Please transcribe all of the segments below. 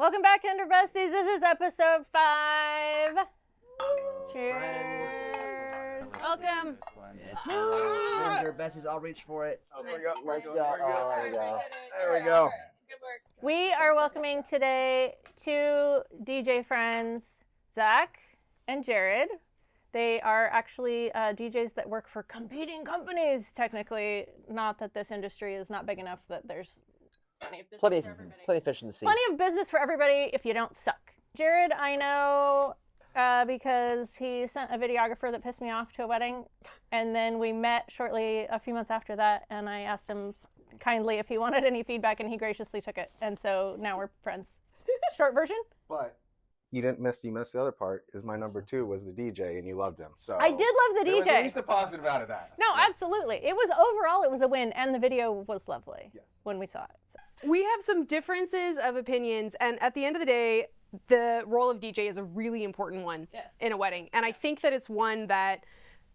Welcome back to Besties. This is episode 5. Cheers. Welcome. Besties, I'll reach for it. Oh, there we go. Let's go. Oh, there we go. There we go. We are welcoming today two DJ friends, Zacch and Jared. They are actually DJs that work for competing companies, technically. Not that this industry is not big enough that there's Plenty of fish in the sea. plenty of business for everybody if you don't suck. Jared, I know because he sent a videographer that pissed me off to a wedding, and then we met shortly a few months after that, and I asked him kindly if he wanted any feedback, and he graciously took it, and so now we're friends. Short version? But you missed the other part. Is my number 2 was the DJ, and you loved him. So I did love the there was DJ. at least a positive out of that. No, absolutely. It was overall, it was a win, and the video was lovely when we saw it. So. We have some differences of opinions, and at the end of the day, the role of DJ is a really important one in a wedding. And I think that it's one that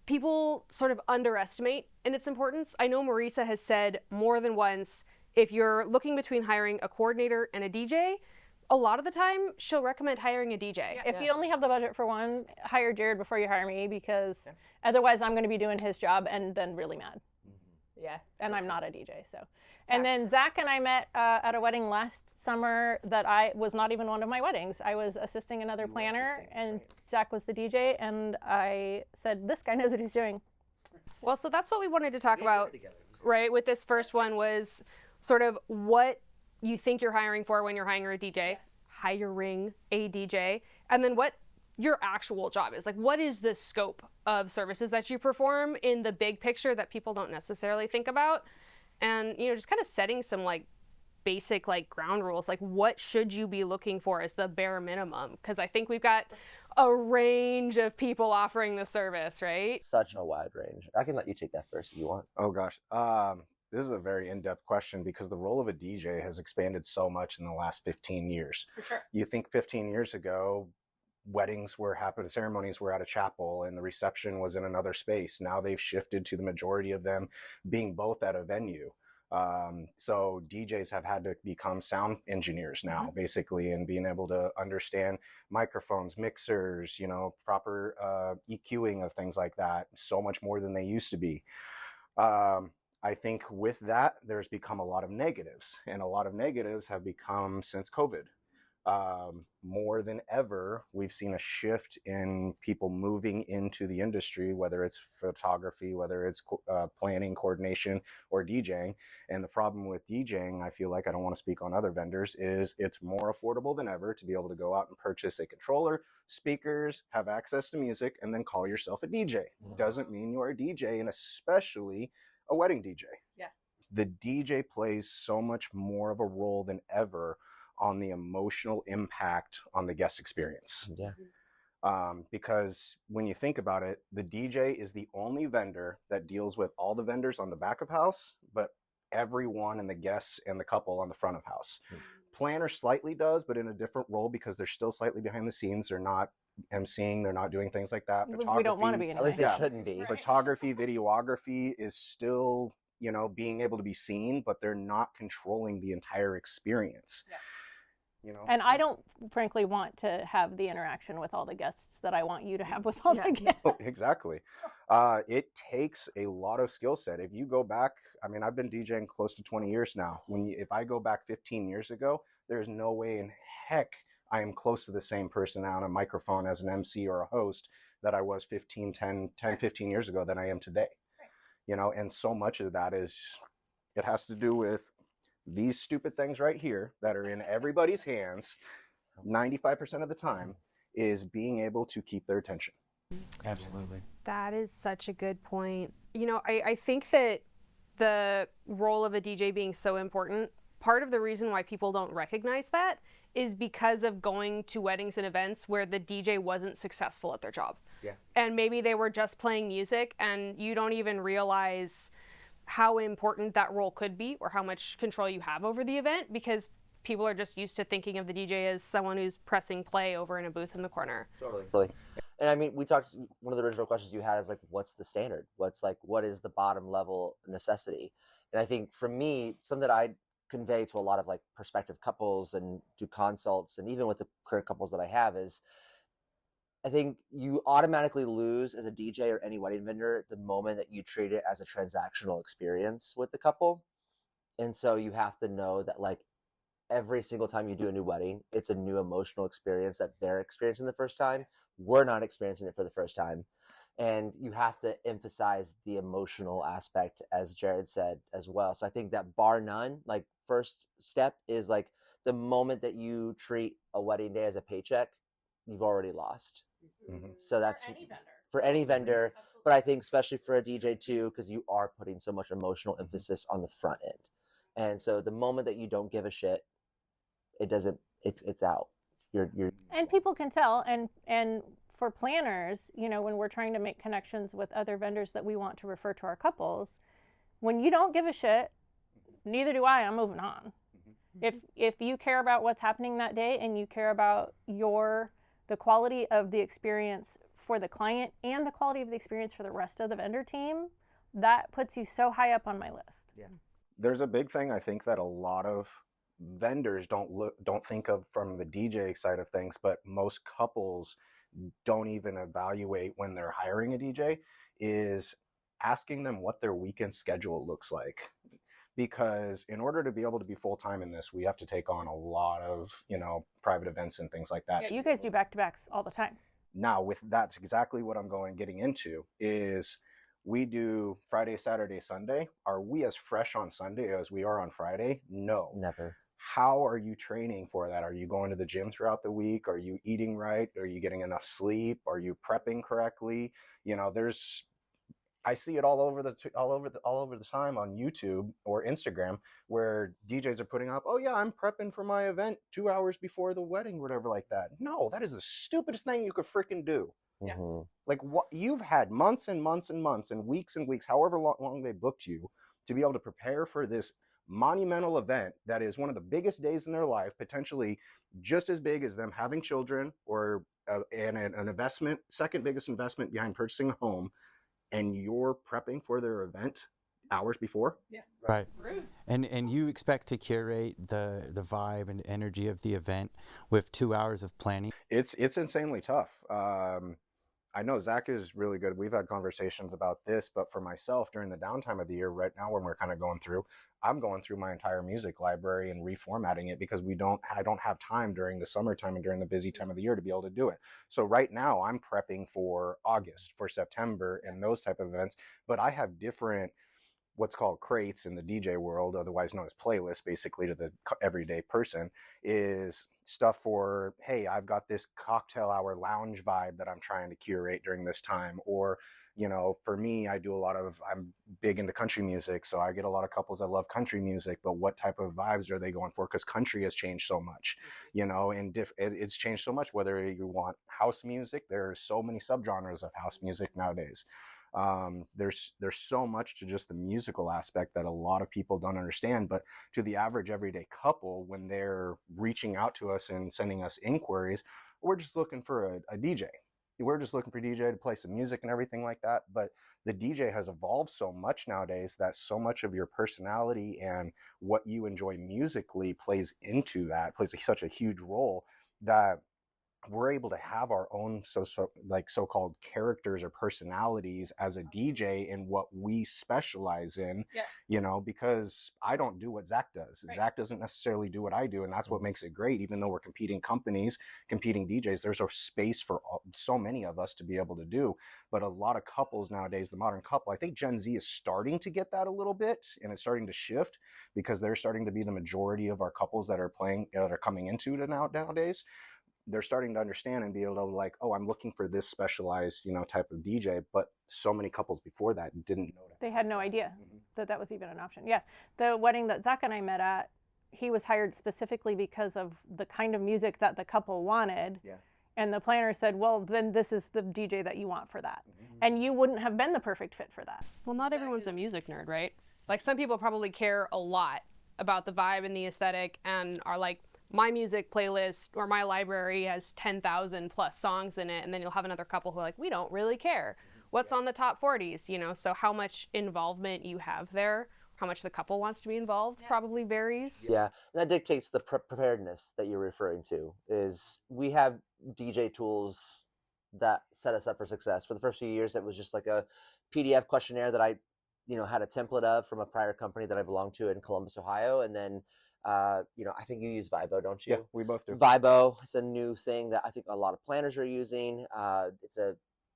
people sort of underestimate in its importance. I know Marisa has said more than once, if you're looking between hiring a coordinator and a DJ, a lot of the time she'll recommend hiring a DJ. If you only have the budget for one, hire Jared before you hire me, because otherwise I'm going to be doing his job and then really mad. Yeah, and I'm not a DJ, so. And then Zacch and I met at a wedding last summer that I was not even one of my weddings. I was assisting another planner, and Zacch was the DJ, and I said, this guy knows what he's doing. Well, so that's what we wanted to talk about, right, with this first one was sort of what you think you're hiring for when you're hiring a DJ, hiring a DJ, and then what your actual job is. Like, what is the scope of services that you perform in the big picture that people don't necessarily think about? And, you know, just kind of setting some like basic like ground rules, like what should you be looking for as the bare minimum? Because I think we've got a range of people offering the service, right? Such a wide range. I can let you take that first if you want. Oh gosh. This is a very in-depth question because the role of a DJ has expanded so much in the last 15 years. For sure. You think 15 years ago, weddings were happening, ceremonies were at a chapel, and the reception was in another space. Now they've shifted to the majority of them being both at a venue. So DJs have had to become sound engineers now, basically, and being able to understand microphones, mixers, you know, proper EQing of things like that, so much more than they used to be. I think with that, there's become a lot of negatives, and a lot of negatives have become since COVID. More than ever, we've seen a shift in people moving into the industry, whether it's photography, whether it's planning, coordination, or DJing. And the problem with DJing, I feel like, I don't want to speak on other vendors, is it's more affordable than ever to be able to go out and purchase a controller, speakers, have access to music, and then call yourself a DJ. Doesn't mean you're a DJ, and especially a wedding DJ. Yeah. The DJ plays so much more of a role than ever on the emotional impact on the guest experience. Yeah. Because when you think about it, the DJ is the only vendor that deals with all the vendors on the back of house, but everyone and the guests and the couple on the front of house. Planner slightly does, but in a different role because they're still slightly behind the scenes. They're not emceeing, they're not doing things like that. We don't want to be anyway. At least they shouldn't be. Photography, videography is still, you know, being able to be seen, but they're not controlling the entire experience. Yeah. You know? And I don't, frankly, want to have the interaction with all the guests that I want you to have with all the guests. Oh, exactly. It takes a lot of skill set. If you go back, I mean, I've been DJing close to 20 years now. If I go back 15 years ago, there's no way in heck I am close to the same person on a microphone as an MC or a host that I was 15 years ago than I am today. Right. You know, and so much of that is, it has to do with these stupid things right here that are in everybody's hands 95% of the time, is being able to keep their attention. Absolutely. That is such a good point. You know, I think that the role of a DJ being so important, part of the reason why people don't recognize that is because of going to weddings and events where the DJ wasn't successful at their job. Yeah. And maybe they were just playing music and you don't even realize how important that role could be or how much control you have over the event, because people are just used to thinking of the DJ as someone who's pressing play over in a booth in the corner. Totally. And I mean, we talked, one of the original questions you had is like, what's the standard? What is the bottom level necessity? And I think for me, something that I convey to a lot of like prospective couples and do consults, and even with the current couples that I have, is I think you automatically lose as a DJ or any wedding vendor the moment that you treat it as a transactional experience with the couple. And so you have to know that like every single time you do a new wedding, it's a new emotional experience that they're experiencing the first time. We're not experiencing it for the first time. And you have to emphasize the emotional aspect, as Jared said as well. So I think that bar none, like first step is like the moment that you treat a wedding day as a paycheck, you've already lost. So that's for any vendor, but I think especially for a DJ too, because you are putting so much emotional emphasis on the front end. And so the moment that you don't give a shit, it's out. You're And people can tell, and for planners, you know, when we're trying to make connections with other vendors that we want to refer to our couples, when you don't give a shit, neither do I. I'm moving on. If you care about what's happening that day and you care about the quality of the experience for the client and the quality of the experience for the rest of the vendor team, that puts you so high up on my list. Yeah. There's a big thing I think that a lot of vendors don't think of from the DJ side of things, but most couples don't even evaluate when they're hiring a DJ, is asking them what their weekend schedule looks like. Because in order to be able to be full-time in this, we have to take on a lot of, private events and things like that. Yeah, you guys do back-to-backs all the time. Now, that's exactly what I'm getting into, is we do Friday, Saturday, Sunday. Are we as fresh on Sunday as we are on Friday? No. never. How are you training for that? Are you going to the gym throughout the week? Are you eating right? Are you getting enough sleep? Are you prepping correctly? I see it all over the time on YouTube or Instagram where DJs are putting up, oh yeah, I'm prepping for my event 2 hours before the wedding, whatever like that. No, that is the stupidest thing you could freaking do. Yeah. Like what you've had months and months and months and weeks, however long they booked you to be able to prepare for this monumental event that is one of the biggest days in their life, potentially just as big as them having children or an investment, second biggest investment behind purchasing a home. And you're prepping for their event hours before? Yeah. Right. And you expect to curate the vibe and energy of the event with 2 hours of planning? It's insanely tough. I know Zacch is really good. We've had conversations about this, but for myself, during the downtime of the year right now when we're kind of going through, I'm going through my entire music library and reformatting it because I don't have time during the summertime and during the busy time of the year to be able to do it. So right now I'm prepping for August, for September and those type of events, but I have different what's called crates in the DJ world, otherwise known as playlists, basically to the everyday person, is stuff for, hey, I've got this cocktail hour lounge vibe that I'm trying to curate during this time. Or, for me, I'm big into country music. So I get a lot of couples that love country music, but what type of vibes are they going for? Because country has changed so much, and it's changed so much, whether you want house music, there are so many subgenres of house music nowadays. There's so much to just the musical aspect that a lot of people don't understand, but to the average everyday couple, when they're reaching out to us and sending us inquiries, we're just looking for a DJ. We're just looking for a DJ to play some music and everything like that. But the DJ has evolved so much nowadays that so much of your personality and what you enjoy musically plays such a huge role that we're able to have our own so-called characters or personalities as a DJ in what we specialize in, because I don't do what Zacch does. Right. Zacch doesn't necessarily do what I do, and that's what makes it great. Even though we're competing companies, competing DJs, there's a space for so many of us to be able to do. But a lot of couples nowadays, the modern couple, I think Gen Z is starting to get that a little bit, and it's starting to shift because they're starting to be the majority of our couples that are coming into it nowadays. They're starting to understand and be able to I'm looking for this specialized, type of DJ. But so many couples before that didn't know that. They had no idea that was even an option. Yeah. The wedding that Zacch and I met at, he was hired specifically because of the kind of music that the couple wanted. Yeah. And the planner said, well, then this is the DJ that you want for that. And you wouldn't have been the perfect fit for that. Well, not everyone's a music nerd, right? Like some people probably care a lot about the vibe and the aesthetic and are like, my music playlist or my library has 10,000 plus songs in it. And then you'll have another couple who are like, we don't really care. What's on the top 40s, So how much involvement you have there how much the couple wants to be involved probably varies. Yeah, and that dictates the preparedness that you're referring to. Is we have DJ tools that set us up for success. For the first few years, it was just like a PDF questionnaire that I, had a template of from a prior company that I belonged to in Columbus, Ohio, and then, I think you use Vibo, don't you? Yeah, we both do. Vibo is a new thing that I think a lot of planners are using.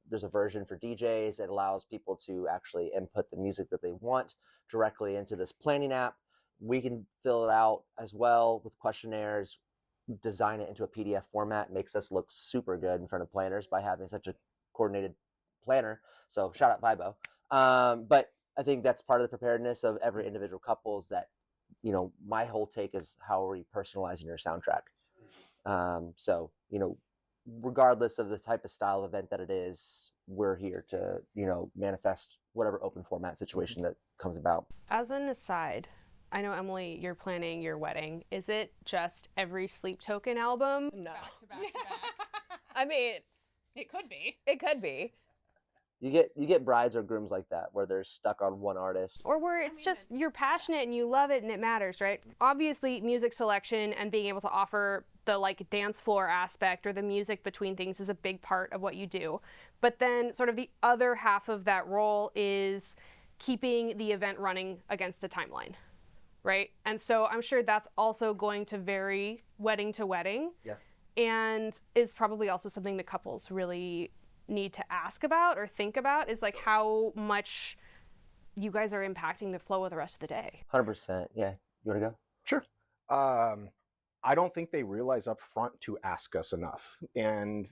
There's a version for DJs. It allows people to actually input the music that they want directly into this planning app. We can fill it out as well with questionnaires, design it into a PDF format. It makes us look super good in front of planners by having such a coordinated planner. So shout out Vibo. But I think that's part of the preparedness of every individual couple is that, my whole take is how are you personalizing your soundtrack? So, regardless of the type of style of event that it is, we're here to, manifest whatever open format situation that comes about. As an aside, I know, Emily, you're planning your wedding. Is it just every Sleep Token album? No. Back to back to back. I mean, It could be. it could be. You get brides or grooms like that where they're stuck on one artist. Or where it's just you're passionate and you love it and it matters, right? Obviously, music selection and being able to offer the dance floor aspect or the music between things is a big part of what you do. But then sort of the other half of that role is keeping the event running against the timeline, right? And so I'm sure that's also going to vary wedding to wedding. Yeah. And is probably also something that couples really need to ask about or think about is how much you guys are impacting the flow of the rest of the day. 100%. Yeah. You want to go? Sure. I don't think they realize up front to ask us enough. And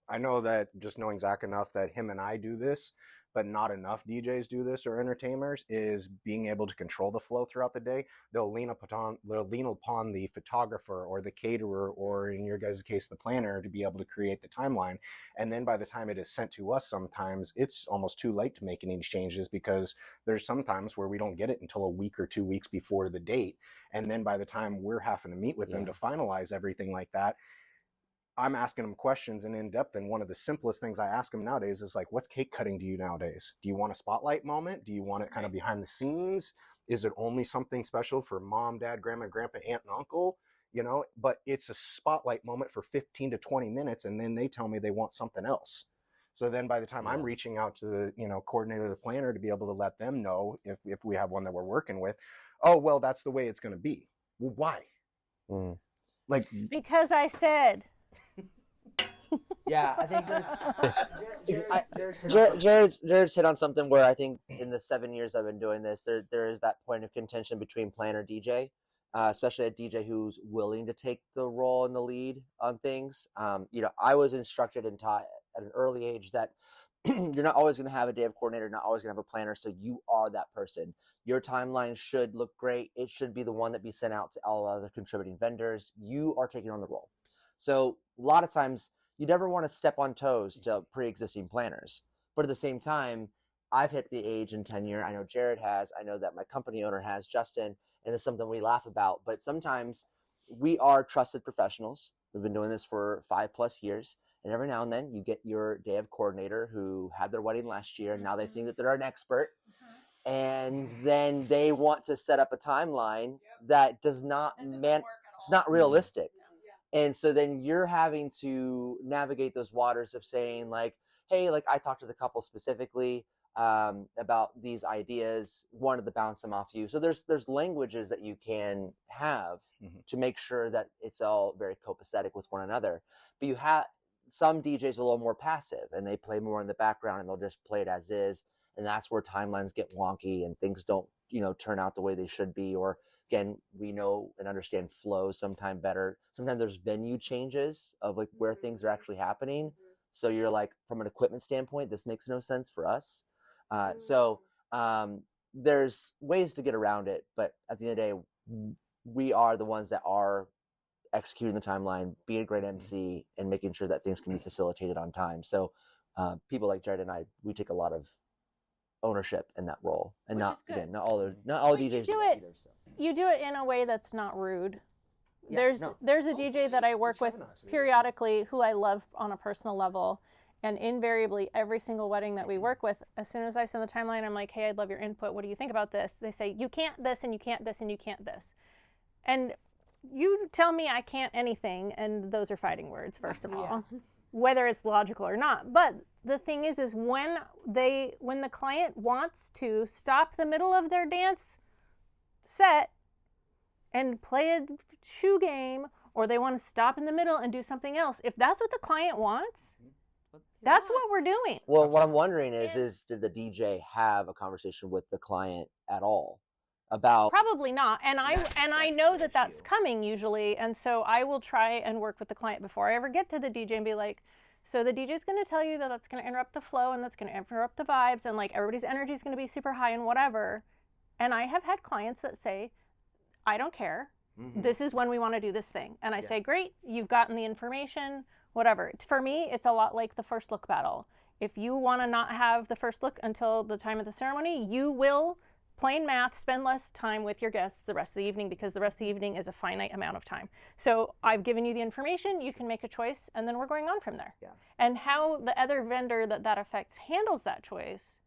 I know that just knowing Zacch enough that him and I do this, but not enough DJs do this or entertainers, is being able to control the flow throughout the day. They'll lean upon the photographer or the caterer, or in your guys' case, the planner, to be able to create the timeline. And then by the time it is sent to us, sometimes it's almost too late to make any changes, because there's some times where we don't get it until a week or 2 weeks before the date. And then by the time we're having to meet with them to finalize everything like that, I'm asking them questions and in depth. And one of the simplest things I ask them nowadays is what's cake cutting to you nowadays? Do you want a spotlight moment? Do you want it kind of behind the scenes? Is it only something special for mom, dad, grandma, grandpa, aunt, and uncle? But it's a spotlight moment for 15 to 20 minutes. And then they tell me they want something else. So then by the time I'm reaching out to the, coordinator, the planner, to be able to let them know if we have one that we're working with, oh, well, that's the way it's going to be. Well, why? Because I said. Yeah, I think Jared's hit on something where I think in the 7 years I've been doing this, there is that point of contention between planner DJ, especially a DJ who's willing to take the role and the lead on things. I was instructed and taught at an early age that you're not always going to have a day of coordinator, not always going to have a planner, so you are that person. Your timeline should look great. It should be the one that be sent out to all other contributing vendors. You are taking on the role. So a lot of times you never want to step on toes to pre-existing planners. But at the same time, I've hit the age and tenure. I know Jared has. I know that my company owner has, Justin, and it's something we laugh about. But sometimes we are trusted professionals. We've been doing this for 5+ years. And every now and then you get your day of coordinator who had their wedding last year, and now they think that they're an expert. And then they want to set up a timeline that it's not realistic. And so then you're having to navigate those waters of saying hey, I talked to the couple specifically about these ideas, wanted to bounce them off you. So there's languages that you can have to make sure that it's all very copacetic with one another. But you have some DJs a little more passive and they play more in the background and they'll just play it as is. And that's where timelines get wonky and things don't, turn out the way they should be. Or again, we know and understand flow sometime better. Sometimes there's venue changes of where things are actually happening. So you're from an equipment standpoint, this makes no sense for us. So there's ways to get around it. But at the end of the day, we are the ones that are executing the timeline, being a great MC, and making sure that things can be facilitated on time. So people like Jared and I, we take a lot of ownership in that role, and not all DJs do it either. So. You do it in a way that's not rude. There's a DJ that I work with periodically who I love on a personal level, And invariably, every single wedding that we work with, as soon as I send the timeline, I'm like, hey, I'd love your input. What do you think about this? They say, you can't this, and you can't this, and you can't this. And you tell me I can't anything, and those are fighting words, first of all, whether it's logical or not. But the thing is when the client wants to stop the middle of their dance set and play a shoe game, or they want to stop in the middle and do something else, if that's what the client wants, that's what we're doing. Well, what I'm wondering is did the DJ have a conversation with the client at all about? Probably not. And I know that that's coming usually, and so I will try and work with the client before I ever get to the DJ and be like, so the DJ is going to tell you that that's going to interrupt the flow and that's going to interrupt the vibes, and like everybody's energy is going to be super high and whatever. And I have had clients that say, I don't care. This is when we want to do this thing. And I say, great, you've gotten the information, whatever. For me, it's a lot like the first look battle. If you want to not have the first look until the time of the ceremony, you will, plain math, spend less time with your guests the rest of the evening, because the rest of the evening is a finite amount of time. So I've given you the information, you can make a choice, and then we're going on from there. And how the other vendor that affects handles that choice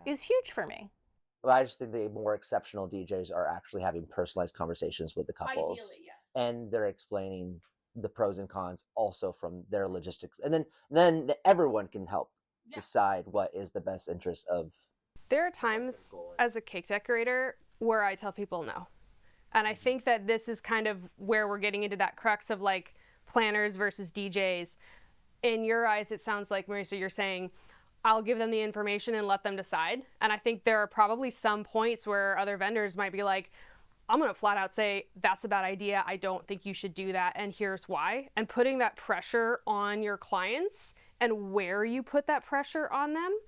is huge for me. But I just think the more exceptional DJs are actually having personalized conversations with the couples. Ideally, yes. And they're explaining the pros and cons also from their logistics. And then everyone can help decide what is the best interest of. There are times as a cake decorator where I tell people no. And I think that this is kind of where we're getting into that crux of like planners versus DJs. In your eyes, it sounds like, Marisa, you're saying, I'll give them the information and let them decide. And I think there are probably some points where other vendors might be like, I'm going to flat out say, that's a bad idea. I don't think you should do that. And here's why. And putting that pressure on your clients and where you put that pressure on them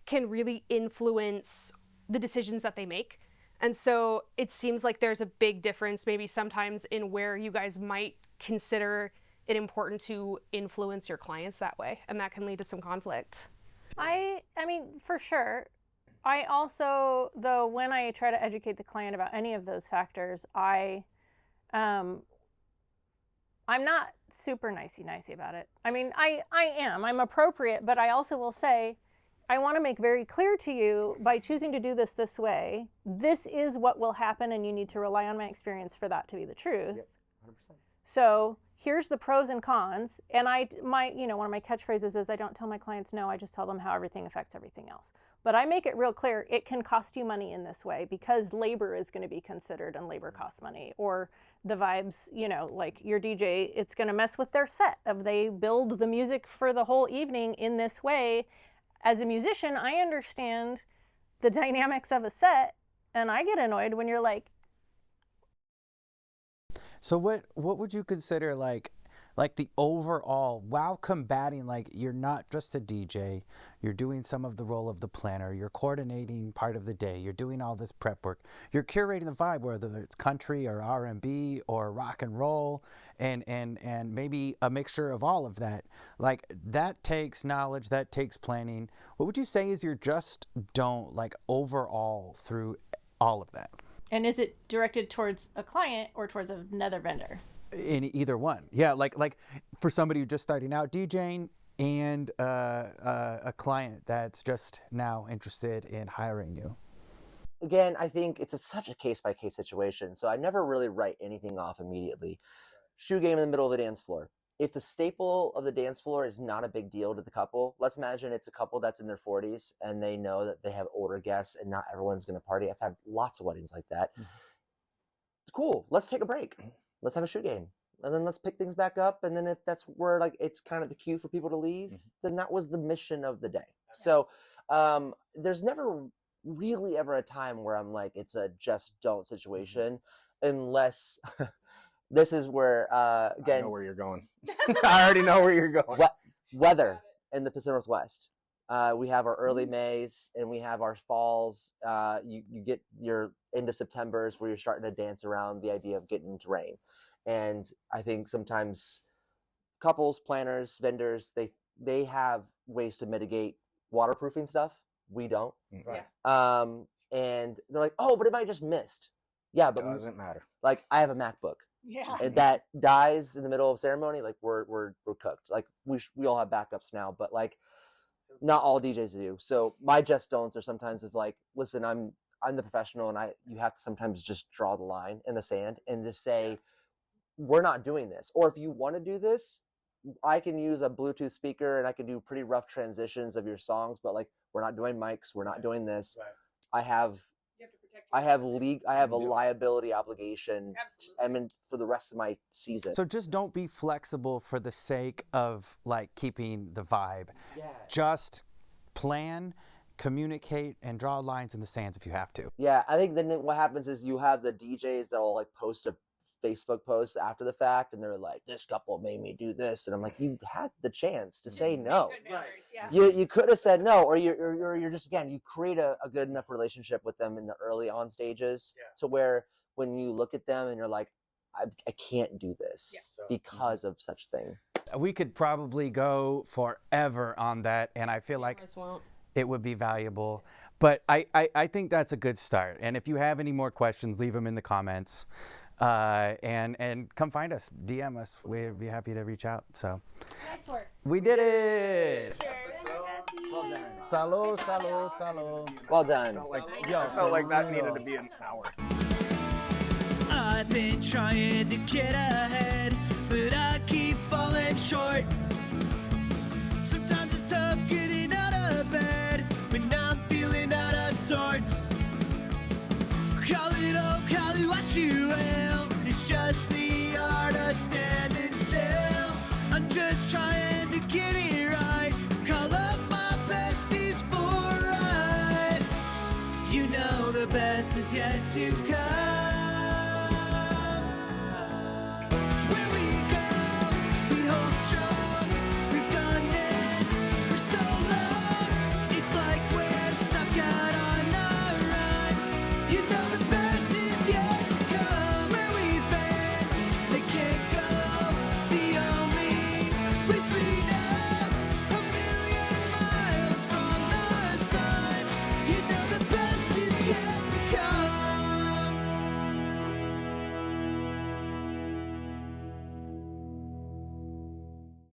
can really influence the decisions that they make. And so it seems like there's a big difference maybe sometimes in where you guys might consider it important to influence your clients that way. And that can lead to some conflict. I mean, for sure. I also, though, when I try to educate the client about any of those factors, I'm not super nicey about it. I mean, I'm appropriate, but I also will say, I want to make very clear to you, by choosing to do this way, this is what will happen, and you need to rely on my experience for that to be the truth. Yep, 100%. So here's the pros and cons. And one of my catchphrases is, I don't tell my clients no, I just tell them how everything affects everything else. But I make it real clear, it can cost you money in this way, because labor is going to be considered, and labor costs money. Or the vibes, like your DJ, it's going to mess with their set of they build the music for the whole evening in this way. As a musician, I understand the dynamics of a set, and I get annoyed when you're like, so what would you consider like the overall, while combating, like, you're not just a DJ, you're doing some of the role of the planner, you're coordinating part of the day, you're doing all this prep work, you're curating the vibe, whether it's country or R&B or rock and roll, and maybe a mixture of all of that. Like, that takes knowledge, that takes planning. What would you say is your just don't, like, overall through all of that? and is it directed towards a client or towards another vendor? In either one. Yeah, like for somebody who's just starting out DJing, and a client that's just now interested in hiring you. Again, I think it's such a case-by-case situation, so I never really write anything off immediately. Shoe game in the middle of the dance floor. If the staple of the dance floor is not a big deal to the couple, let's imagine it's a couple that's in their 40s and they know that they have older guests and not everyone's going to party. I've had lots of weddings like that. Mm-hmm. Cool, let's take a break. Let's have a shoe game. And then let's pick things back up. And then if that's where, like, it's kind of the cue for people to leave, then that was the mission of the day. Okay. So there's never really ever a time where I'm like, it's a just don't situation, unless this is where, again. I know where you're going. I already know where you're going. Weather in the Pacific Northwest. We have our early Mays and we have our falls. You get your end of Septembers where you're starting to dance around the idea of getting into rain. And I think sometimes couples, planners, vendors, they have ways to mitigate waterproofing stuff. We don't. Right. And they're like, oh, but it might just missed. Yeah, but it doesn't matter. Like, I have a MacBook. Yeah. And that dies in the middle of ceremony, like we're cooked. Like we all have backups now, but like Not all DJs do. So my just don'ts are sometimes of like, listen, I'm the professional, and you have to sometimes just draw the line in the sand and just say, we're not doing this. Or if you want to do this, I can use a Bluetooth speaker and I can do pretty rough transitions of your songs, but like, we're not doing mics, we're not doing this. I have a liability obligation. I mean, for the rest of my season. So just don't be flexible for the sake of like keeping the vibe. Yeah. Just plan, communicate, and draw lines in the sands if you have to. Yeah, I think then what happens is you have the DJs that will like post a Facebook post after the fact, and they're like, this couple made me do this, and I'm like, you had the chance to say no. You could have said no, or you're just, again, you create a good enough relationship with them in the early on stages to where when you look at them and you're like, I can't do this because of such thing. We could probably go forever on that, and I feel like it would be valuable. But I think that's a good start. And if you have any more questions, leave them in the comments. And come find us, DM us. We'd be happy to reach out. So Nice work. we did it. Well done. Salud, salud, salud. Well done. I felt like that needed to be an hour. I've been trying to get ahead, but I keep falling short. Sometimes it's tough getting out of bed when I'm feeling out of sorts. Call it what you will. It's just the art of standing still. I'm just trying to get it right. Call up my besties for a ride. You know the best is yet to come. Where we go.